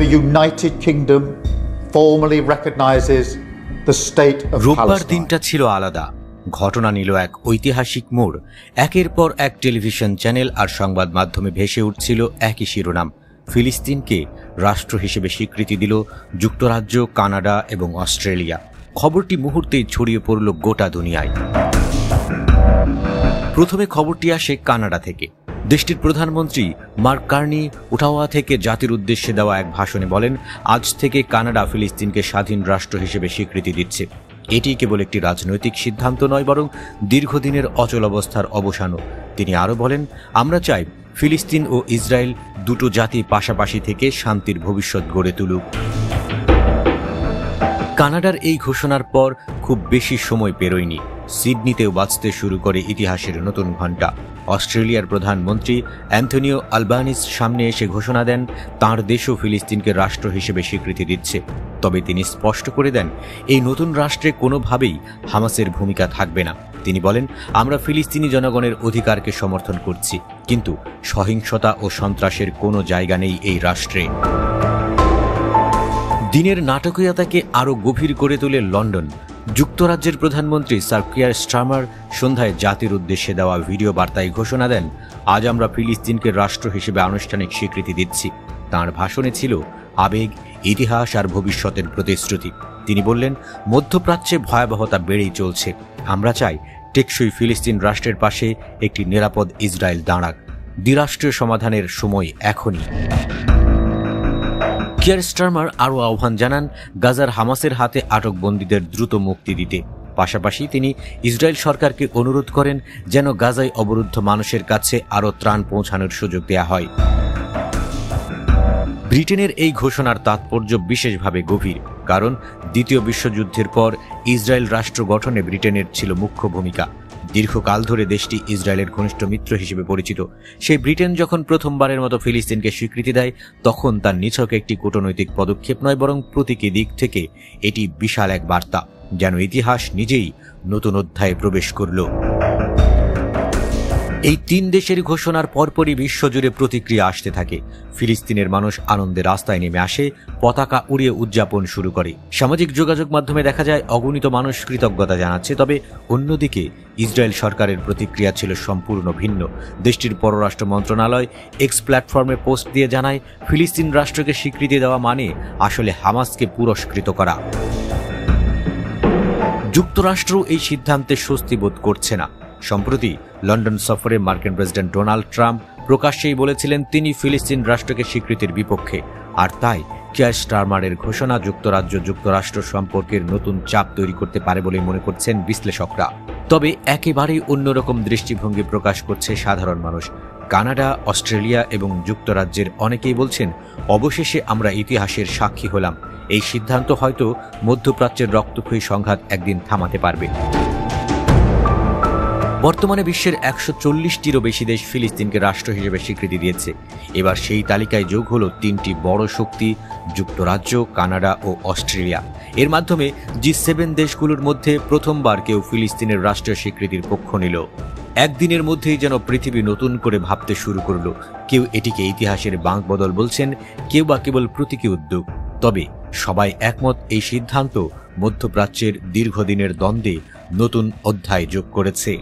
The United Kingdom formally recognizes the state of রোববার Palestine. দিনটা ছিল আলাদা। ঘটনা নিল এক ঐতিহাসিক মোড়। একের পর এক টেলিভিশন চ্যানেল আর সংবাদ মাধ্যমে ভেসে উঠছিল একই শিরোনাম, ফিলিস্তিনকে রাষ্ট্র হিসেবে স্বীকৃতি দিল যুক্তরাজ্য, কানাডা এবং অস্ট্রেলিয়া। খবরটি মুহূর্তেই ছড়িয়ে পড়ল গোটা দুনিয়ায়। প্রথমে খবরটি আসে কানাডা থেকে। দেশটির প্রধানমন্ত্রী মার্ক কার্নি ওটাওয়া থেকে জাতির উদ্দেশ্যে দেওয়া এক ভাষণে বলেন, আজ থেকে কানাডা ফিলিস্তিনকে স্বাধীন রাষ্ট্র হিসেবে স্বীকৃতি দিচ্ছে। এটি কেবল একটি রাজনৈতিক সিদ্ধান্ত নয়, বরং দীর্ঘদিনের অচল অবস্থার অবসানও। তিনি আরও বলেন, আমরা চাই ফিলিস্তিন ও ইসরায়েল দুটো জাতি পাশাপাশি থেকে শান্তির ভবিষ্যৎ গড়ে তুলুক। কানাডার এই ঘোষণার পর খুব বেশি সময় পেরোয়নি, সিডনিতেও বাজতে শুরু করে ইতিহাসের নতুন ঘণ্টা। অস্ট্রেলিয়ার প্রধানমন্ত্রী অ্যান্থনিও আলবানিস সামনে এসে ঘোষণা দেন তাঁর দেশও ফিলিস্তিনকে রাষ্ট্র হিসেবে স্বীকৃতি দিচ্ছে। তবে তিনি স্পষ্ট করে দেন, এই নতুন রাষ্ট্রে কোনোভাবেই হামাসের ভূমিকা থাকবে না। তিনি বলেন, আমরা ফিলিস্তিনি জনগণের অধিকারকে সমর্থন করছি, কিন্তু সহিংসতা ও সন্ত্রাসের কোনো জায়গা নেই এই রাষ্ট্রে। দিনের নাটকীয়তাকে আরও গভীর করে তোলে লন্ডন। যুক্তরাজ্যের প্রধানমন্ত্রী স্যার কিয়ার স্টারমার সন্ধ্যায় জাতির উদ্দেশ্যে দেওয়া ভিডিও বার্তায় ঘোষণা দেন, আজ আমরা ফিলিস্তিনকে রাষ্ট্র হিসেবে আনুষ্ঠানিক স্বীকৃতি দিচ্ছি। তাঁর ভাষণে ছিল আবেগ, ইতিহাস আর ভবিষ্যতের প্রতিশ্রুতি। তিনি বললেন, মধ্যপ্রাচ্যে ভয়াবহতা বেড়েই চলছে। আমরা চাই টেকসই ফিলিস্তিন রাষ্ট্রের পাশে একটি নিরাপদ ইসরায়েল দাঁড়াক। দ্বিরাষ্ট্রীয় সমাধানের সময় এখনই। কিয়ার স্টারমার আরও আহ্বান জানান গাজার হামাসের হাতে আটক বন্দীদের দ্রুত মুক্তি দিতে। পাশাপাশি তিনি ইসরায়েল সরকারকে অনুরোধ করেন যেন গাজায় অবরুদ্ধ মানুষের কাছে আরও ত্রাণ পৌঁছানোর সুযোগ দেয়া হয়। ব্রিটেনের এই ঘোষণার তাৎপর্য বিশেষভাবে গভীর, কারণ দ্বিতীয় বিশ্বযুদ্ধের পর ইসরায়েল রাষ্ট্র গঠনে ব্রিটেনের ছিল মুখ্য ভূমিকা। দীর্ঘকাল ধরে দেশটি ইসরায়েলের ঘনিষ্ঠ মিত্র হিসেবে পরিচিত। সেই ব্রিটেন যখন প্রথমবারের মতো ফিলিস্তিনকে স্বীকৃতি দেয়, তখন তার নিছক একটি কূটনৈতিক পদক্ষেপ নয়, বরং প্রতীকী দিক থেকে এটি বিশাল এক বার্তা, যেন ইতিহাস নিজেই নতুন অধ্যায়ে প্রবেশ করল। এই তিন দেশের ঘোষণার পরপরই বিশ্বজুড়ে প্রতিক্রিয়া আসতে থাকে। ফিলিস্তিনের মানুষ আনন্দে রাস্তায় নেমে আসে, পতাকা উড়িয়ে উদযাপন শুরু করে। সামাজিক যোগাযোগ মাধ্যমে দেখা যায় অগণিত মানুষ কৃতজ্ঞতা জানাচ্ছে। তবে অন্যদিকে ইসরায়েল সরকারের প্রতিক্রিয়া ছিল সম্পূর্ণ ভিন্ন। দেশটির পররাষ্ট্র মন্ত্রণালয় এক্স প্ল্যাটফর্মে পোস্ট দিয়ে জানায়, ফিলিস্তিন রাষ্ট্রকে স্বীকৃতি দেওয়া মানে আসলে হামাসকে পুরস্কৃত করা। যুক্তরাষ্ট্র এই সিদ্ধান্তে স্বস্তি বোধ করছে না। সম্প্রতি লন্ডন সফরে মার্কিন প্রেসিডেন্ট ডোনাল্ড ট্রাম্প প্রকাশ্যেই বলেছিলেন তিনি ফিলিস্তিন রাষ্ট্রকে স্বীকৃতির বিপক্ষে। আর তাই কিয়ার স্টারমারের ঘোষণা যুক্তরাজ্য যুক্তরাষ্ট্র সম্পর্কের নতুন চাপ তৈরি করতে পারে বলে মনে করছেন বিশ্লেষকরা। তবে একেবারেই অন্যরকম দৃষ্টিভঙ্গি প্রকাশ করছে সাধারণ মানুষ। কানাডা, অস্ট্রেলিয়া এবং যুক্তরাজ্যের অনেকেই বলছেন, অবশেষে আমরা ইতিহাসের সাক্ষী হলাম। এই সিদ্ধান্ত হয়তো মধ্যপ্রাচ্যের রক্তক্ষয়ী সংঘাত একদিন থামাতে পারবে। বর্তমানে বিশ্বের 140টিরও বেশি দেশ ফিলিস্তিনকে রাষ্ট্র হিসেবে স্বীকৃতি দিয়েছে। এবার সেই তালিকায় যোগ হল তিনটি বড় শক্তি, যুক্তরাজ্য, কানাডা ও অস্ট্রেলিয়া। এর মাধ্যমে G7 দেশগুলোর মধ্যে প্রথমবার কেউ ফিলিস্তিনের রাষ্ট্রীয় স্বীকৃতির পক্ষ নিল। একদিনের মধ্যেই যেন পৃথিবী নতুন করে ভাবতে শুরু করল। কেউ এটিকে ইতিহাসের বাঁকবদল বলছেন, কেউ বা কেবল প্রতীকী উদ্যোগ। তবে সবাই একমত, এই সিদ্ধান্ত মধ্যপ্রাচ্যের দীর্ঘদিনের দ্বন্দ্বে নতুন অধ্যায় যোগ করেছে।